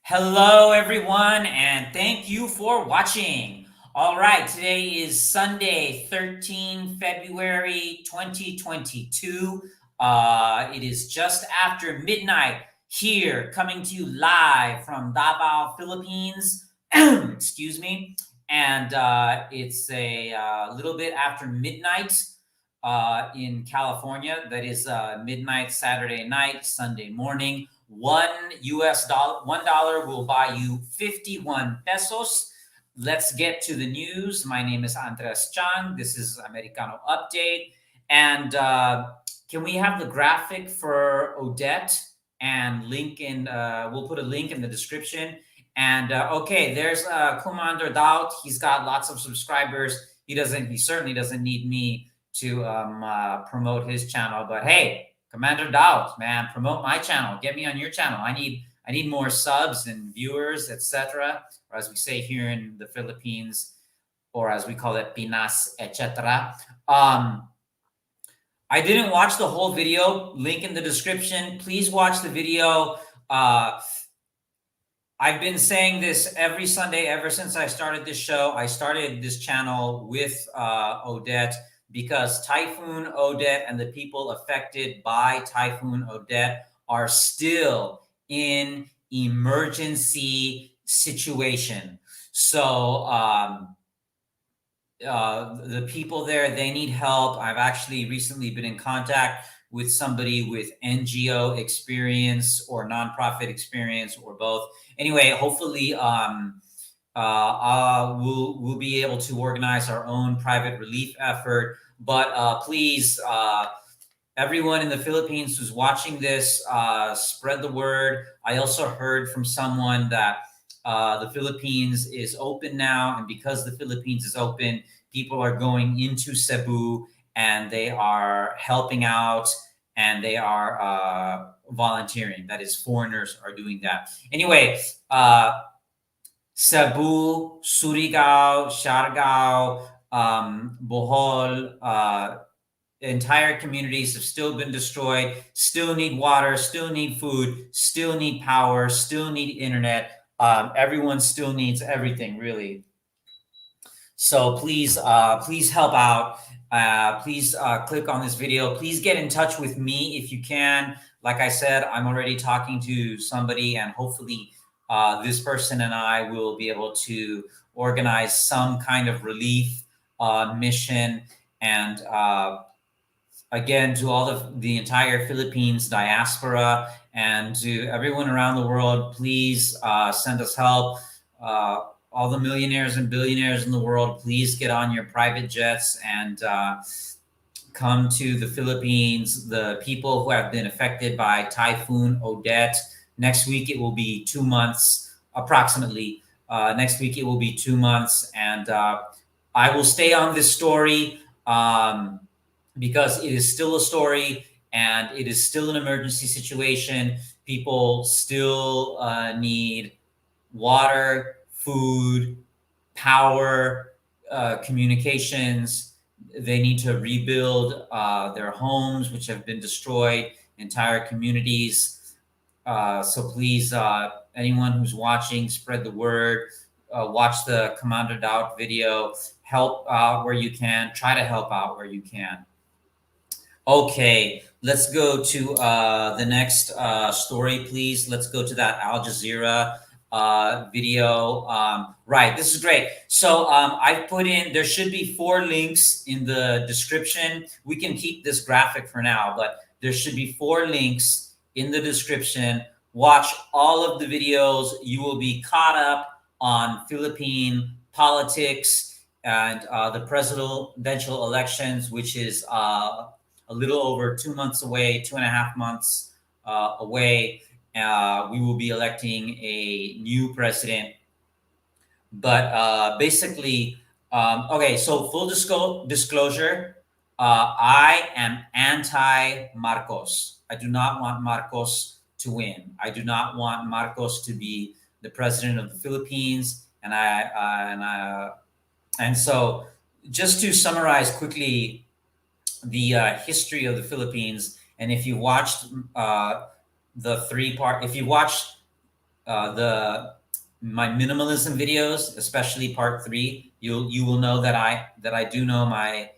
Hello, everyone, and thank you for watching. All right, today is Sunday, 13 February 2022. It is just after midnight here, coming to you live from Davao, Philippines. Excuse me. And it's a little bit after midnight in California. That is midnight Saturday night, Sunday morning. $1 will buy you 51 pesos. Let's get to the news. My name is Andres Chan. This is Americano Update. And can we have the graphic for Odette and link in? We'll put a link in the description. And okay, there's Commander Daut. He's got lots of subscribers. He certainly doesn't need me to promote his channel. But hey, Commander Daut, man, promote my channel. Get me on your channel. I need more subs and viewers, etc. Or as we say here in the Philippines, or as we call it, Pinas, etc. I didn't watch the whole video. Link in the description. Please watch the video. I've been saying this every Sunday ever since I started this show. I started this channel with Odette because Typhoon Odette and the people affected by Typhoon Odette are still in emergency situation. So the people there, they need help. I've actually recently been in contact with somebody with NGO experience or nonprofit experience or both. Anyway, hopefully we'll be able to organize our own private relief effort. But please, everyone in the Philippines who's watching this, spread the word. I also heard from someone that the Philippines is open now, and because the Philippines is open, people are going into Cebu and they are helping out and they are volunteering. That is, foreigners are doing that. Anyway, Cebu, Surigao, Siargao, Bohol, entire communities have still been destroyed, still need water, still need food, still need power, still need internet. Everyone still needs everything, really. So please help out. Please click on this video. Please get in touch with me if you can. Like I said, I'm already talking to somebody, and hopefully this person and I will be able to organize some kind of relief mission. And again, to all of the entire Philippines diaspora and to everyone around the world, please send us help. All the millionaires and billionaires in the world, please get on your private jets and come to the Philippines. The people who have been affected by Typhoon Odette, next week it will be 2 months, approximately. Next week it will be 2 months, and I will stay on this story because it is still a story and it is still an emergency situation. People still need water, food, power, communications. They need to rebuild their homes, which have been destroyed, entire communities. So please, anyone who's watching, spread the word. Watch the Commander Daut video. Help out where you can. Try to help out where you can. Okay, let's go to the next story, please. Let's go to that Al Jazeera video. Right, this is great. So I've put in, there should be 4 links in the description. We can keep this graphic for now, but there should be 4 links in the description. Watch all of the videos. You will be caught up on Philippine politics and the presidential elections, which is a little over 2 months away, 2.5 months away. We will be electing a new president. But basically, okay, so full disclosure, I am anti-Marcos. I do not want Marcos to win. I do not want Marcos to be the president of the Philippines. And so just to summarize quickly the history of the Philippines, and if you watched if you watched the my minimalism videos, especially part 3, you will know that I do know my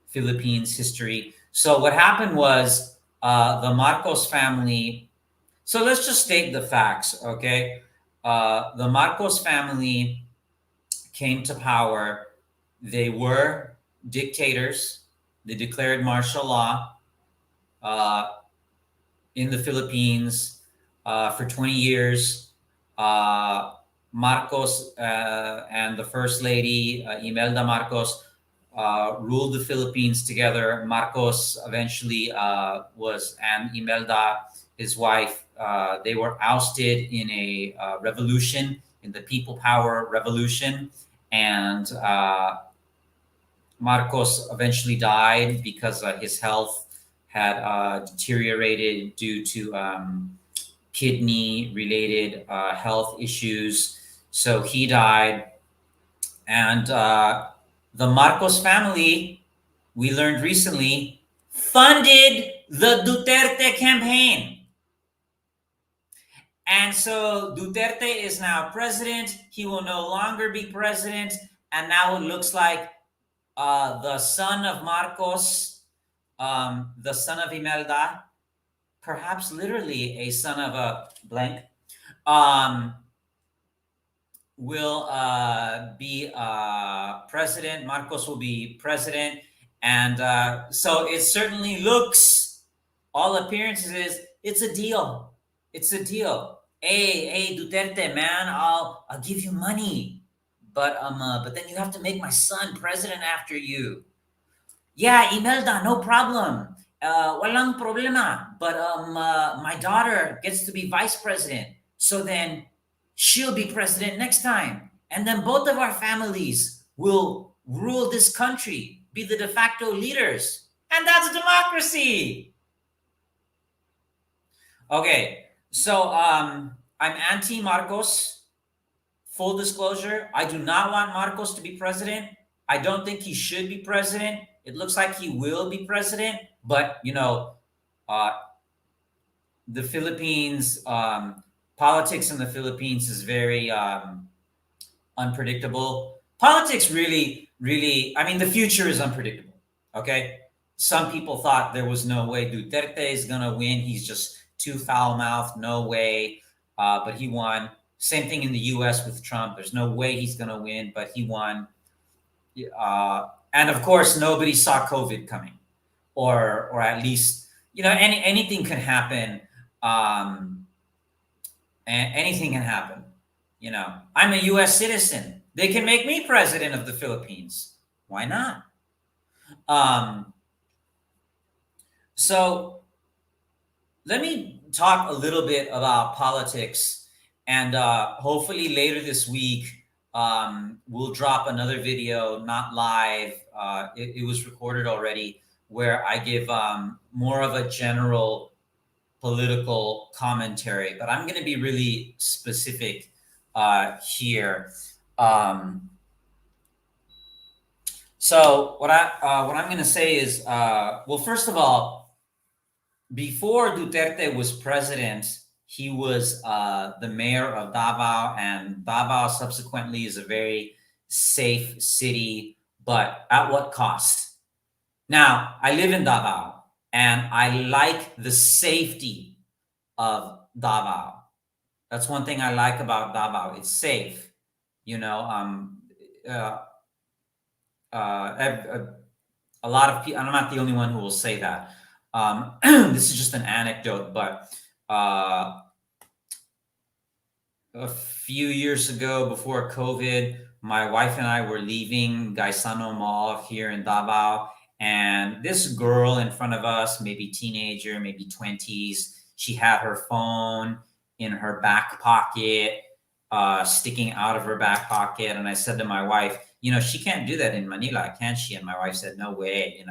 Philippines history. So what happened was the Marcos family. So let's just state the facts, okay? The Marcos family came to power. They were dictators. They declared martial law uh, in the Philippines for 20 years. Uh, Marcos and the First Lady, Imelda Marcos, ruled the Philippines together. Marcos eventually and Imelda, his wife, they were ousted in a revolution, in the People Power Revolution. And Marcos eventually died because his health had deteriorated due to kidney related health issues. So he died. And the Marcos family, we learned recently, funded the Duterte campaign. And so Duterte is now president. He will no longer be president. And now it looks like the son of Marcos, the son of Imelda, perhaps literally a son of a blank, um, will be president. Marcos will be president. And so it certainly looks, all appearances is, it's a deal. It's a deal. Hey, Duterte, man, I'll give you money, but then you have to make my son president after you. Yeah, Imelda, no problem. Walang problema. But my daughter gets to be vice president. So then she'll be president next time. And then both of our families will rule this country, be the de facto leaders. And that's democracy. Okay, so I'm anti Marcos. Full disclosure, I do not want Marcos to be president. I don't think he should be president. It looks like he will be president, but uh, the Philippines, politics in the Philippines is very unpredictable. Politics really, really, I mean, the future is unpredictable. Okay. Some people thought there was no way Duterte is going to win. He's just too foul mouthed. No way. But he won. Same thing in the US with Trump. There's no way he's going to win, but he won. And of course, nobody saw COVID coming, or at least, anything can happen. Um, Anything can happen. I'm a U.S. citizen. They can make me president of the Philippines. Why not? Um, so let me talk a little bit about politics, and hopefully later this week we'll drop another video, not live. It was recorded already, where I give more of a general political commentary, but I'm going to be really specific here. So what I'm going to say is, well, first of all, before Duterte was president, he was the mayor of Davao, and Davao subsequently is a very safe city, but at what cost? Now, I live in Davao, and I like the safety of Davao. That's one thing I like about Davao. It's safe. Uh, a lot of people, I'm not the only one who will say that. This is just an anecdote, but a few years ago, before COVID, my wife and I were leaving Gaisano Mall here in Davao, and this girl in front of us, maybe teenager, maybe 20s, she had her phone in her back pocket, sticking out of her back pocket. And I said to my wife, she can't do that in Manila, can she? And my wife said, no way.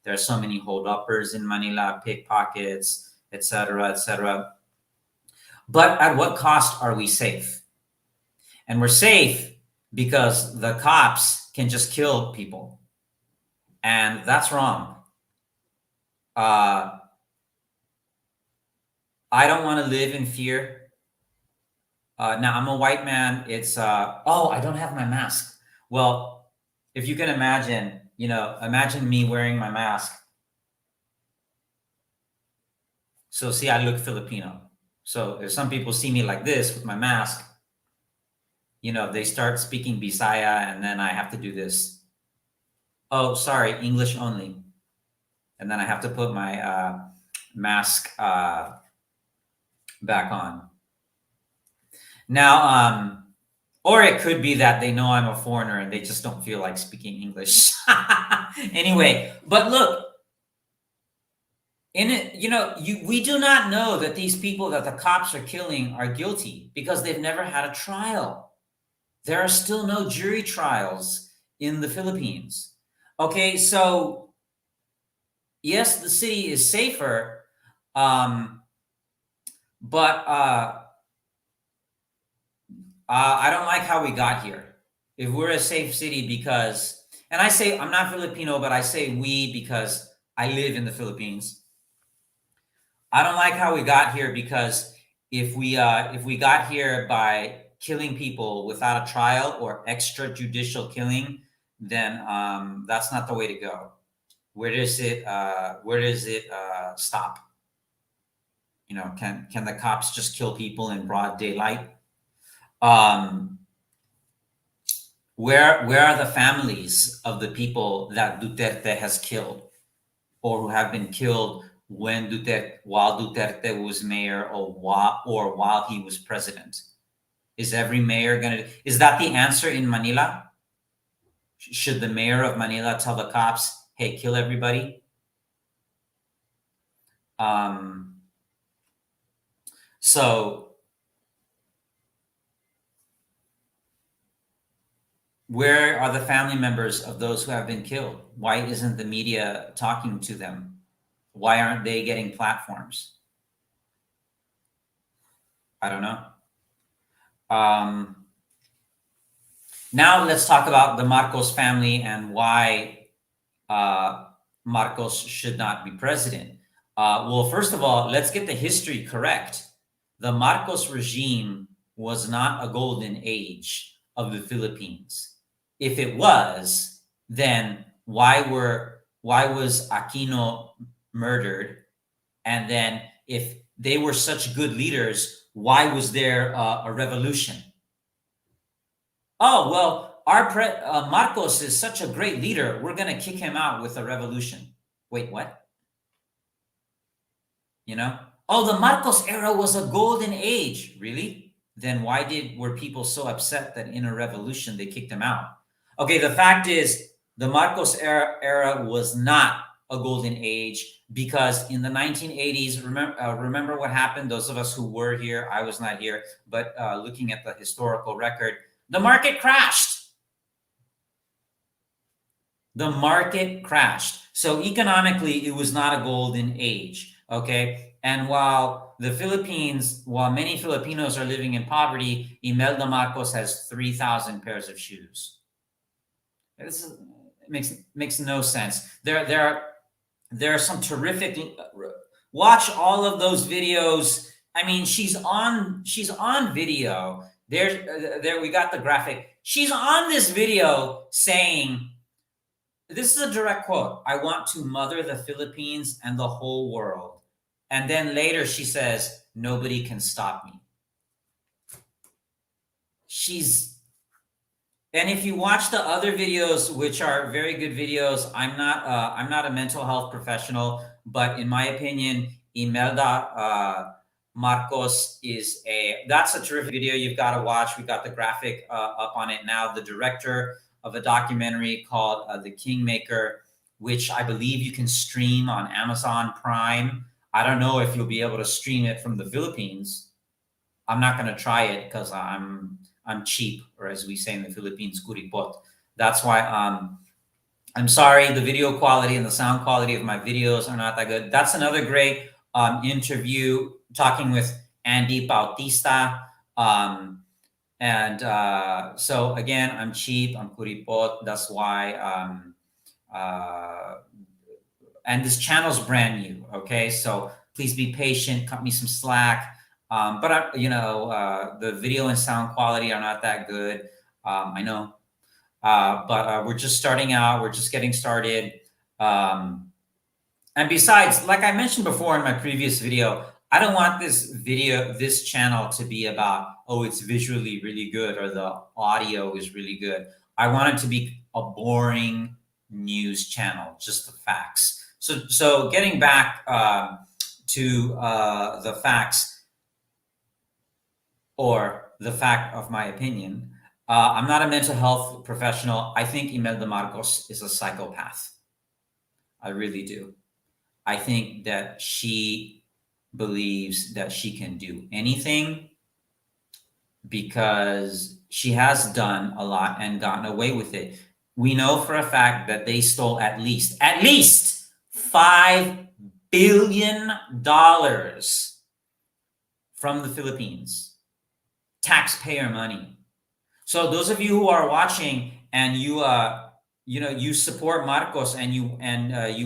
There are so many hold-uppers in Manila, pickpockets, etc., etc. But at what cost are we safe? And we're safe because the cops can just kill people. And that's wrong. I don't want to live in fear. Now I'm a white man. It's oh, I don't have my mask. Well, if you can imagine, imagine me wearing my mask. So see, I look Filipino. So if some people see me like this with my mask, they start speaking Bisaya, and then I have to do this. Oh, sorry, English only. And then I have to put my mask back on. Now, or it could be that they know I'm a foreigner and they just don't feel like speaking English. Anyway, but look, in it, we do not know that these people that the cops are killing are guilty because they've never had a trial. There are still no jury trials in the Philippines. Okay, so yes, the city is safer, but I don't like how we got here. If we're a safe city because, and I say I'm not Filipino, but I say we because I live in the Philippines. I don't like how we got here because if we got here by killing people without a trial or extrajudicial killing, then that's not the way to go. Where does it stop? Can the cops just kill people in broad daylight? Where are the families of the people that Duterte has killed or who have been killed while Duterte was mayor or while he was president? Is every mayor is that the answer in Manila? Should the mayor of Manila tell the cops, hey, kill everybody? So where are the family members of those who have been killed? Why isn't the media talking to them? Why aren't they getting platforms? I don't know. Now let's talk about the Marcos family and why Marcos should not be president. Well, first of all, let's get the history correct. The Marcos regime was not a golden age of the Philippines. If it was, then why was Aquino murdered? And then if they were such good leaders, why was there a revolution? Oh, well, our Marcos is such a great leader. We're going to kick him out with a revolution. Wait, what? Oh, the Marcos era was a golden age. Really? Then why were people so upset that in a revolution they kicked him out? Okay, the fact is the Marcos era was not a golden age because in the 1980s, remember what happened? Those of us who were here, I was not here, but looking at the historical record, the market crashed. The market crashed. So economically, it was not a golden age. Okay. And while many Filipinos are living in poverty, Imelda Marcos has 3,000 pairs of shoes. This makes no sense. There are some terrific. Watch all of those videos. I mean, she's on video. There we got the graphic. She's on this video saying, this is a direct quote, "I want to mother the Philippines and the whole world." And then later she says, "Nobody can stop me." And if you watch the other videos, which are very good videos, I'm not a mental health professional, but in my opinion, Imelda Marcos that's a terrific video you've got to watch. We got the graphic up on it now. The director of a documentary called The Kingmaker, which I believe you can stream on Amazon Prime. I don't know if you'll be able to stream it from the Philippines. I'm not going to try it because I'm cheap, or as we say in the Philippines, kuripot. That's why I'm sorry, the video quality and the sound quality of my videos are not that good. That's another great interview talking with Andy Bautista. So again, I'm cheap, I'm kuripot. That's why, and this channel's brand new. Okay. So please be patient, cut me some slack. But the video and sound quality are not that good. I know, but we're just starting out. We're just getting started. Um, and besides, like I mentioned before in my previous video, I don't want this channel to be about, oh, it's visually really good or the audio is really good. I want it to be a boring news channel, just the facts. So getting back to the facts, or the fact of my opinion, I'm not a mental health professional. I think Imelda Marcos is a psychopath. I really do. I think that she believes that she can do anything because she has done a lot and gotten away with it. We know for a fact that they stole at least $5 billion from the Philippines, taxpayer money. So those of you who are watching and you support Marcos and you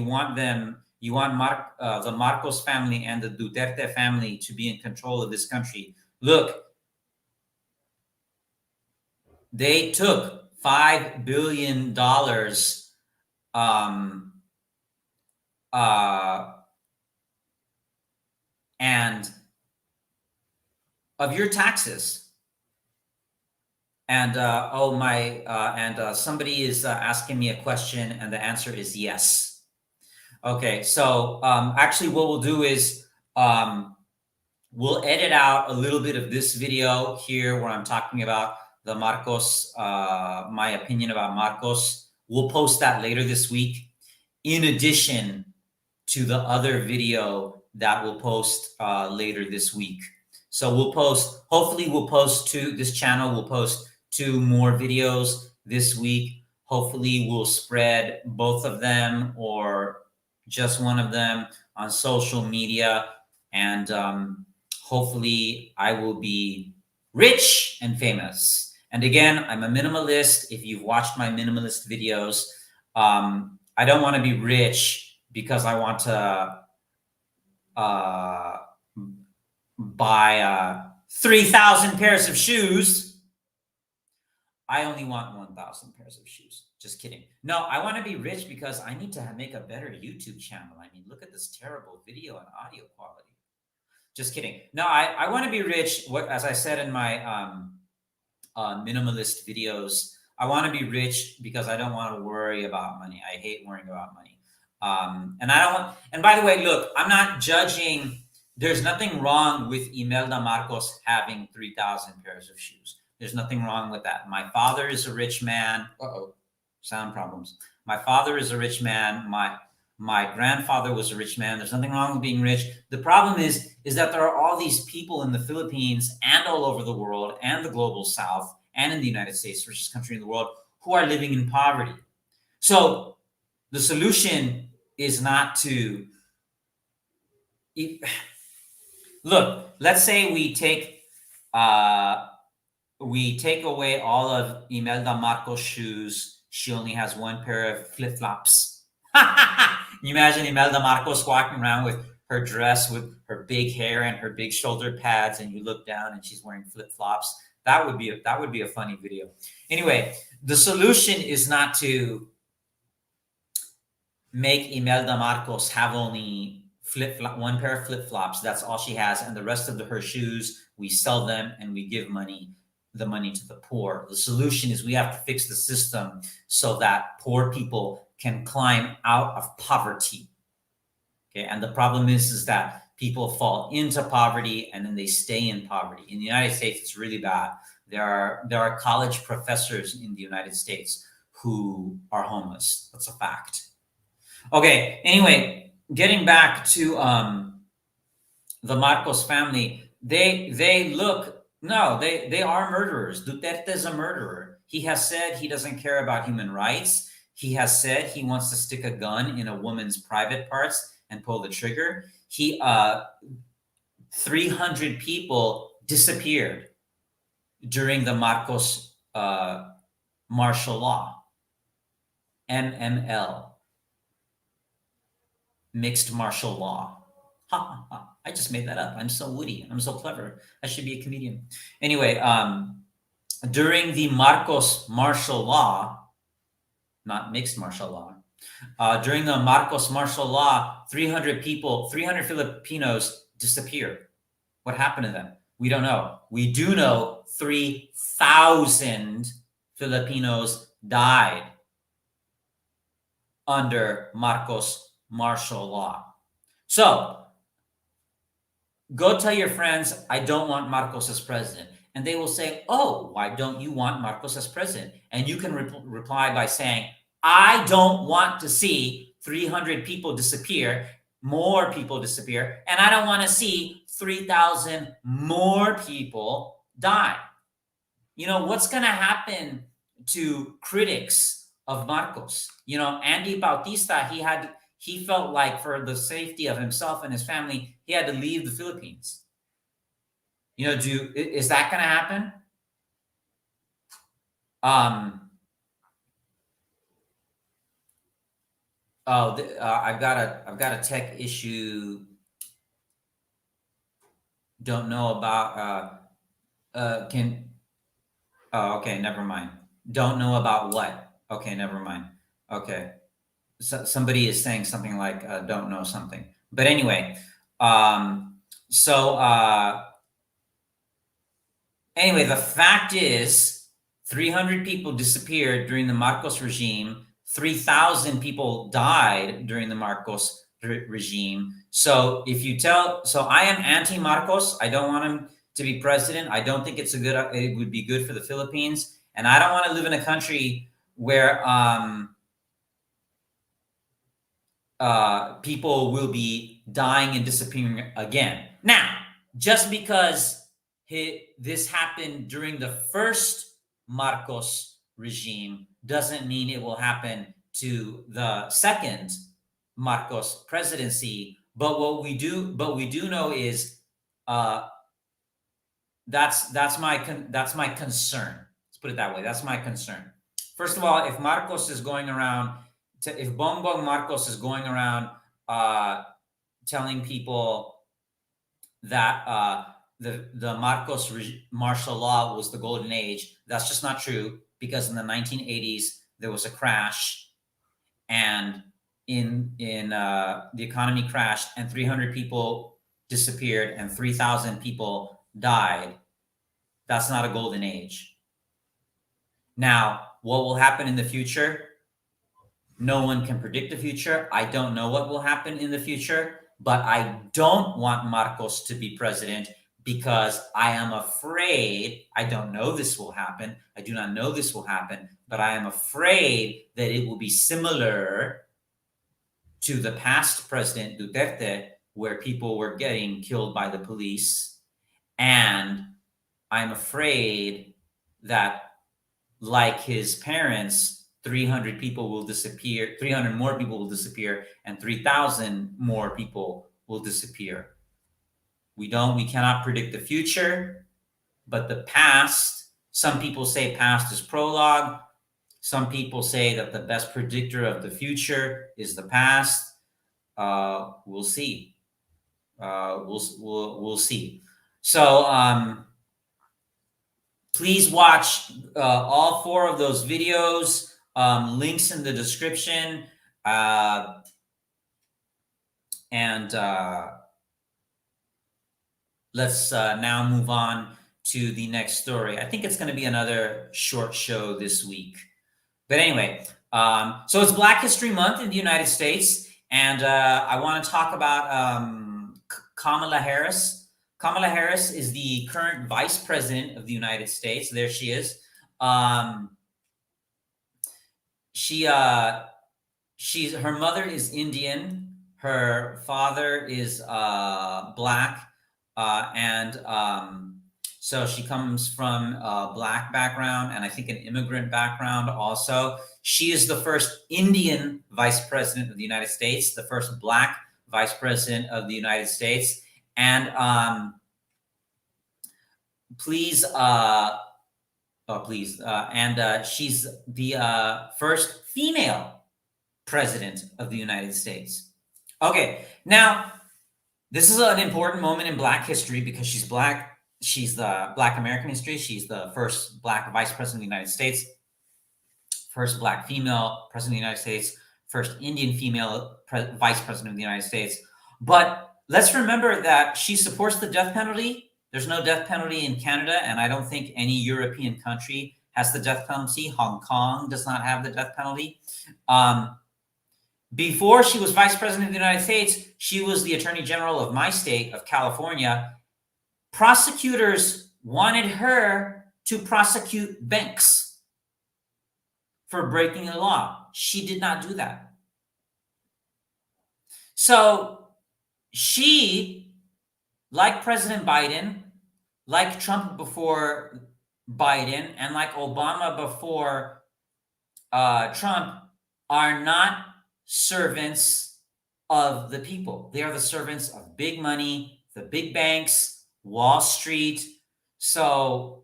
want the Marcos family and the Duterte family to be in control of this country. Look, they took $5 billion and of your taxes. And somebody is asking me a question, and the answer is yes. Okay, so actually, what we'll do is we'll edit out a little bit of this video here where I'm talking about the Marcos, my opinion about Marcos. We'll post that later this week, in addition to the other video that we'll post later this week. So hopefully we'll post this channel will post 2 more videos this week. Hopefully we'll spread both of them or just one of them on social media. And hopefully I will be rich and famous. And again, I'm a minimalist. If you've watched my minimalist videos, I don't want to be rich because I want to buy 3,000 pairs of shoes. I only want 1,000 pairs of shoes. Just kidding. No, I want to be rich because I need to make a better YouTube channel. I mean, look at this terrible video and audio quality. Just kidding. No, I want to be rich. As I said in my minimalist videos, I want to be rich because I don't want to worry about money. I hate worrying about money. And by the way, look, I'm not judging. There's nothing wrong with Imelda Marcos having 3,000 pairs of shoes. There's nothing wrong with that. My father is a rich man. Sound problems. My father is a rich man. My grandfather was a rich man. There's nothing wrong with being rich. The problem is that there are all these people in the Philippines and all over the world and the global South and in the United States, richest country in the world, who are living in poverty. So the solution is not to look. Let's say we take away all of Imelda Marcos' shoes. She only has 1 pair of flip-flops. You imagine Imelda Marcos walking around with her dress with her big hair and her big shoulder pads, and you look down and she's wearing flip-flops. That would be a funny video. Anyway, the solution is not to make Imelda Marcos have only 1 pair of flip-flops. That's all she has, and the rest of her shoes, we sell them and we give the money to the poor. The solution is we have to fix the system so that poor people can climb out of poverty. Okay, and the problem is that people fall into poverty and then they stay in poverty. In the United States, it's really bad. There are college professors in the United States who are homeless. That's a fact. Okay, anyway, getting back to the Marcos family, they are murderers. Duterte is a murderer. He has said he doesn't care about human rights. He has said he wants to stick a gun in a woman's private parts and pull the trigger. 300 people disappeared during the Marcos martial law, MML, mixed martial law. Ha ha ha. I just made that up. I'm so witty. I'm so clever. I should be a comedian. Anyway, during the Marcos martial law, not mixed martial law, during the Marcos martial law, 300 people, 300 Filipinos disappeared. What happened to them? We don't know. We do know 3,000 Filipinos died under Marcos martial law. So go tell your friends, I don't want Marcos as president. And they will say, oh, why don't you want Marcos as president? And you can reply by saying, I don't want to see 300 people disappear, more people disappear, and I don't want to see 3,000 more people die. You know, what's going to happen to critics of Marcos? You know, Andy Bautista, he felt like for the safety of himself and his family, he had to leave the Philippines. You know, is that going to happen? I've got a tech issue. Don't know about. Okay, never mind. Don't know about what? Okay, never mind. Okay, so somebody is saying something like don't know something. But anyway, anyway, the fact is 300 people disappeared during the Marcos regime. 3,000 people died during the Marcos regime. So I am anti-Marcos. I don't want him to be president. I don't think it would be good for the Philippines. And I don't want to live in a country where people will be dying and disappearing again. Now, just because this happened during the first Marcos regime doesn't mean it will happen to the second Marcos presidency. But what we do know is that's my concern. Let's put it that way. That's my concern. First of all, if Marcos is going around, if Bongbong Marcos is going around telling people that the Marcos martial law was the golden age, that's just not true, because in the 1980s there was a crash, and the economy crashed, and 300 people disappeared and 3,000 people died. That's not a golden age. Now, what will happen in the future? No one can predict the future. I don't know what will happen in the future, but I don't want Marcos to be president because I am afraid, I don't know this will happen. I do not know this will happen, but I am afraid that it will be similar to the past president Duterte, where people were getting killed by the police. And I'm afraid that, like his parents, 300 people will disappear, 300 more people will disappear, and 3,000 more people will disappear. We cannot predict the future, but the past, some people say past is prologue. Some people say that the best predictor of the future is the past. We'll see. We'll see. So please watch all 4 of those videos. Links in the description. Let's now move on to the next story. I think it's going to be another short show this week. But anyway, so it's Black History Month in the United States, and I want to talk about Kamala Harris. Kamala Harris is the current Vice President of the United States. There she is. Her mother is Indian. Her father is Black. So she comes from a Black background, and I think an immigrant background also. She is the first Indian Vice President of the United States, the first Black Vice President of the United States. And she's the first female president of the United States. Okay, now This is an important moment in Black history because she's Black. She's the Black American history. She's the first Black vice president of the United States, first Black female president of the United States, first Indian female vice president of the United States. But let's remember that she supports the death penalty. There's no death penalty in Canada, and I don't think any European country has the death penalty. Hong Kong does not have the death penalty. Before she was vice president of the United States, she was the attorney general of my state of California. Prosecutors wanted her to prosecute banks for breaking the law. She did not do that. So she, like President Biden, like Trump before Biden, and like Obama before Trump, are not servants of the people. They are the servants of big money, the big banks, Wall Street. So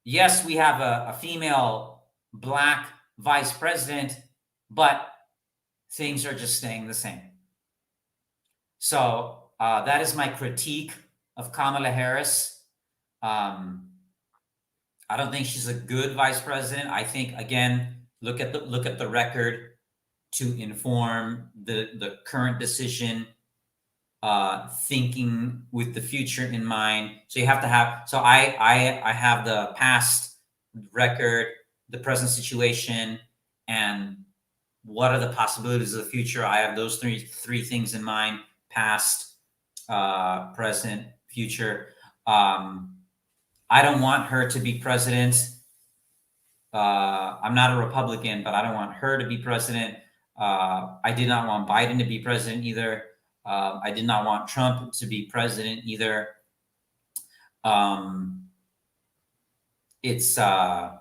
yes, we have a female Black vice president, but things are just staying the same. So that is my critique of Kamala Harris. I don't think she's a good vice president. I think, again, look at the record to inform the current decision, thinking with the future in mind. So you have to have. So I have the past record, the present situation, and what are the possibilities of the future. I have those three things in mind: past, present, future. I don't want her to be president. I'm not a Republican, but I don't want her to be president. I did not want Biden to be president either. I did not want Trump to be president either. It's not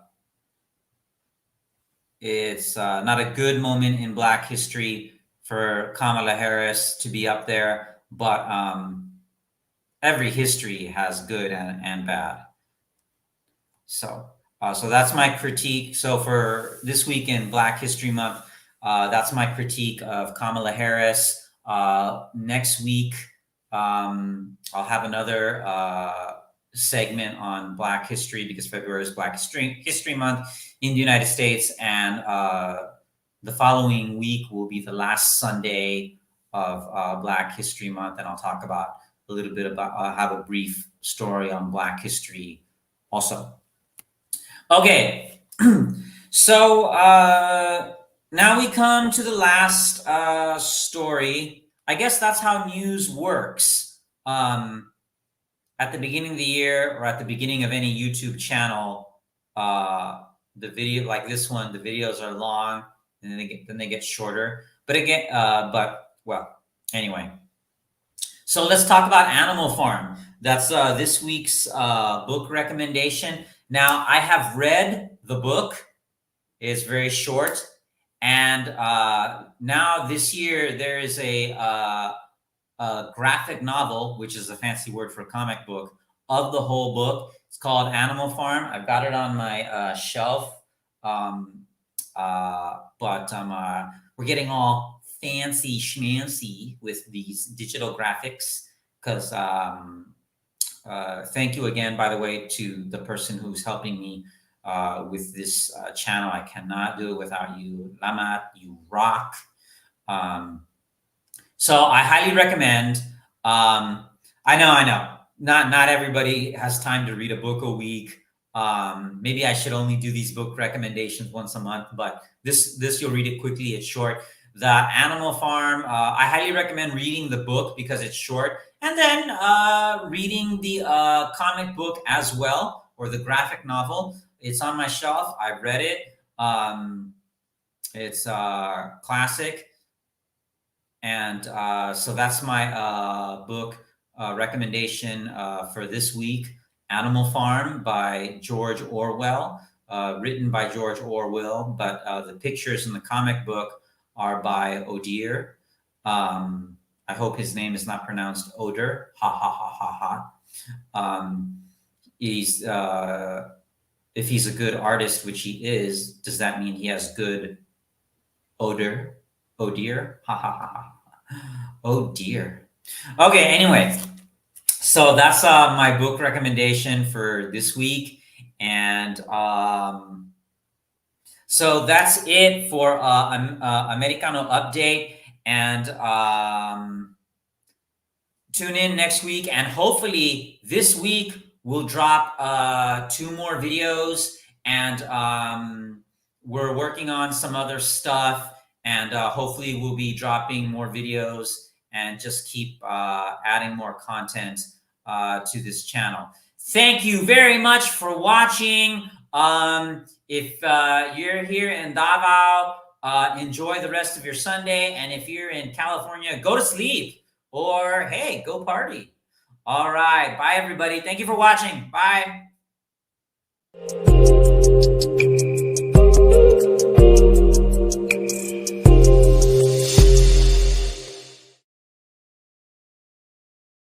a good moment in Black history for Kamala Harris to be up there, but every history has good and bad. So that's my critique. So for this week in Black History Month, that's my critique of Kamala Harris. Next week, I'll have another segment on Black history because February is Black History Month in the United States. And the following week will be the last Sunday of Black History Month. And I'll talk about a little bit about, have a brief story on Black history also. Okay, so now we come to the last story. I guess that's how news works. At the beginning of the year or at the beginning of any YouTube channel, the video like this one, the videos are long and then they get shorter. But again, anyway. So let's talk about Animal Farm. That's this week's book recommendation. Now, I have read the book. It's very short. And now this year, there is a graphic novel, which is a fancy word for a comic book, of the whole book. It's called Animal Farm. I've got it on my shelf. But we're getting all fancy schmancy with these digital graphics because thank you again, by the way, to the person who's helping me with this channel. I cannot do it without you. Lamat, you rock. So I highly recommend. I know. Not everybody has time to read a book a week. Maybe I should only do these book recommendations once a month, but this you'll read it quickly. It's short. The Animal Farm, I highly recommend reading the book because it's short, and then reading the comic book as well, or the graphic novel. It's on my shelf. I've read it. It's classic. And so that's my book recommendation for this week. Animal Farm by George Orwell, written by George Orwell, but the pictures in the comic book are by Odyr. I hope his name is not pronounced Odyr. Ha ha ha ha ha. He's if he's a good artist, which he is, does that mean he has good odor? Odyr? Ha ha ha ha. Oh dear. Okay, anyway, so that's my book recommendation for this week. And so that's it for Americano Update. And tune in next week. And hopefully this week we'll drop 2 more videos. And we're working on some other stuff. And hopefully we'll be dropping more videos and just keep adding more content to this channel. Thank you very much for watching. If you're here in Davao, enjoy the rest of your Sunday. And if you're in California, go to sleep or hey, go party. All right. Bye, everybody. Thank you for watching. Bye.